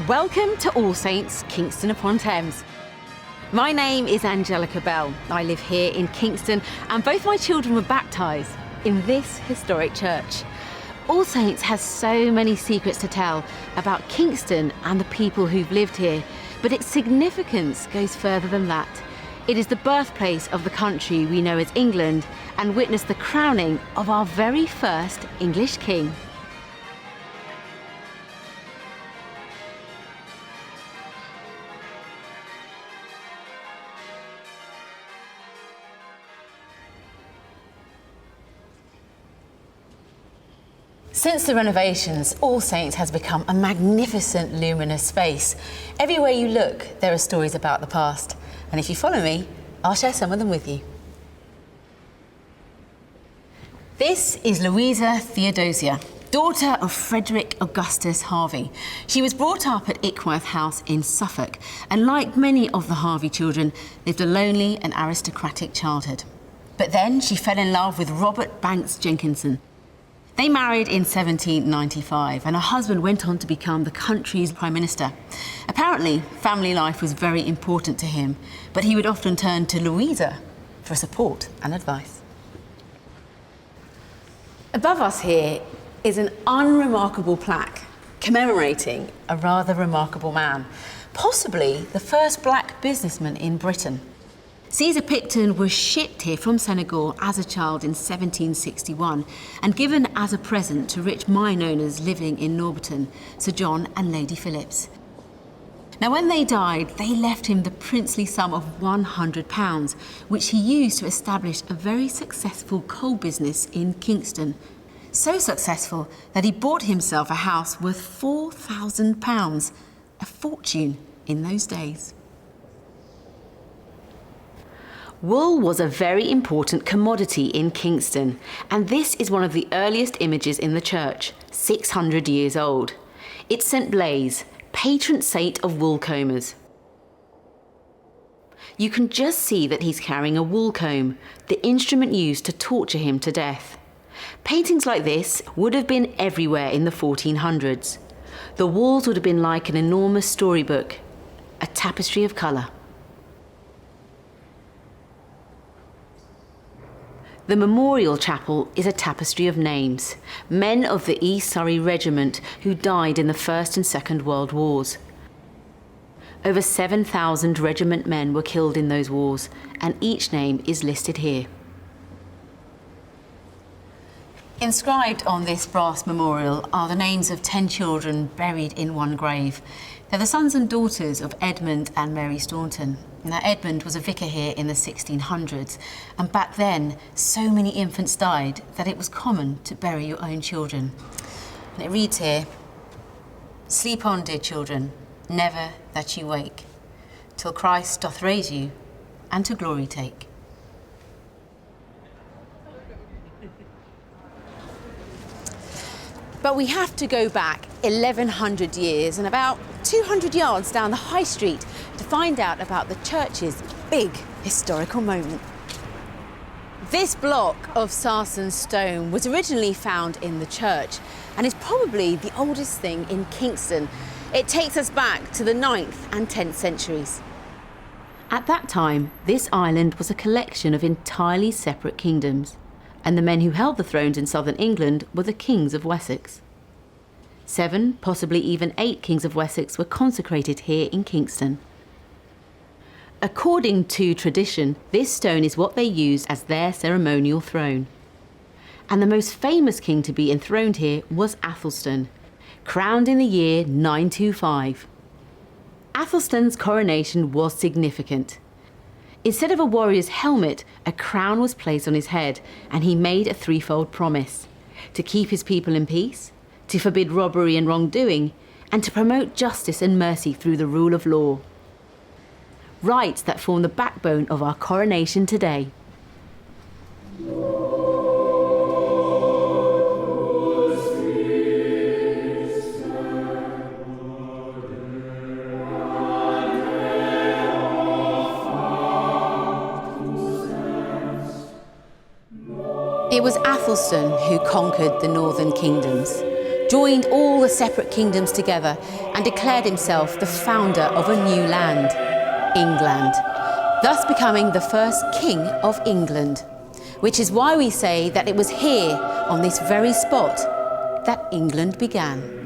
Welcome to All Saints, Kingston upon Thames. My name is Angelica Bell. I live here in Kingston and both my children were baptised in this historic church. All Saints has so many secrets to tell about Kingston and the people who've lived here, but its significance goes further than that. It is the birthplace of the country we know as England and witnessed the crowning of our very first English king. Since the renovations, All Saints has become a magnificent luminous space. Everywhere you look, there are stories about the past. And if you follow me, I'll share some of them with you. This is Louisa Theodosia, daughter of Frederick Augustus Harvey. She was brought up at Ickworth House in Suffolk, and like many of the Harvey children, lived a lonely and aristocratic childhood. But then she fell in love with Robert Banks Jenkinson. They married in 1795 and her husband went on to become the country's Prime Minister. Apparently, family life was very important to him, but he would often turn to Louisa for support and advice. Above us here is an unremarkable plaque commemorating a rather remarkable man, possibly the first black businessman in Britain. Cesar Picton was shipped here from Senegal as a child in 1761 and given as a present to rich mine owners living in Norbiton, Sir John and Lady Phillips. Now, when they died, they left him the princely sum of £100, which he used to establish a very successful coal business in Kingston. So successful that he bought himself a house worth £4,000, a fortune in those days. Wool was a very important commodity in Kingston, and this is one of the earliest images in the church, 600 years old. It's St. Blaise, patron saint of wool combers. You can just see that he's carrying a wool comb, the instrument used to torture him to death. Paintings like this would have been everywhere in the 1400s. The walls would have been like an enormous storybook, a tapestry of colour. The Memorial Chapel is a tapestry of names, men of the East Surrey Regiment who died in the First and Second World Wars. Over 7,000 regiment men were killed in those wars, and each name is listed here. Inscribed on this brass memorial are the names of 10 children buried in one grave. They're the sons and daughters of Edmund and Mary Staunton. Now, Edmund was a vicar here in the 1600s, and back then, so many infants died that it was common to bury your own children. And it reads here, "Sleep on, dear children, never that you wake, till Christ doth raise you, and to glory take." But we have to go back 1100 years and about 200 yards down the high street to find out about the church's big historical moment. This block of Sarsen Stone was originally found in the church and is probably the oldest thing in Kingston. It takes us back to the 9th and 10th centuries. At that time, this island was a collection of entirely separate kingdoms, and the men who held the thrones in southern England were the kings of Wessex. 7, possibly even 8 kings of Wessex were consecrated here in Kingston. According to tradition, this stone is what they used as their ceremonial throne. And the most famous king to be enthroned here was Athelstone, crowned in the year 925. Athelstone's coronation was significant. Instead of a warrior's helmet, a crown was placed on his head, and he made a threefold promise: to keep his people in peace, to forbid robbery and wrongdoing, and to promote justice and mercy through the rule of law. Rights that form the backbone of our coronation today. It was Athelstone who conquered the northern kingdoms, joined all the separate kingdoms together, and declared himself the founder of a new land, England, thus becoming the first King of England, which is why we say that it was here, on this very spot, that England began.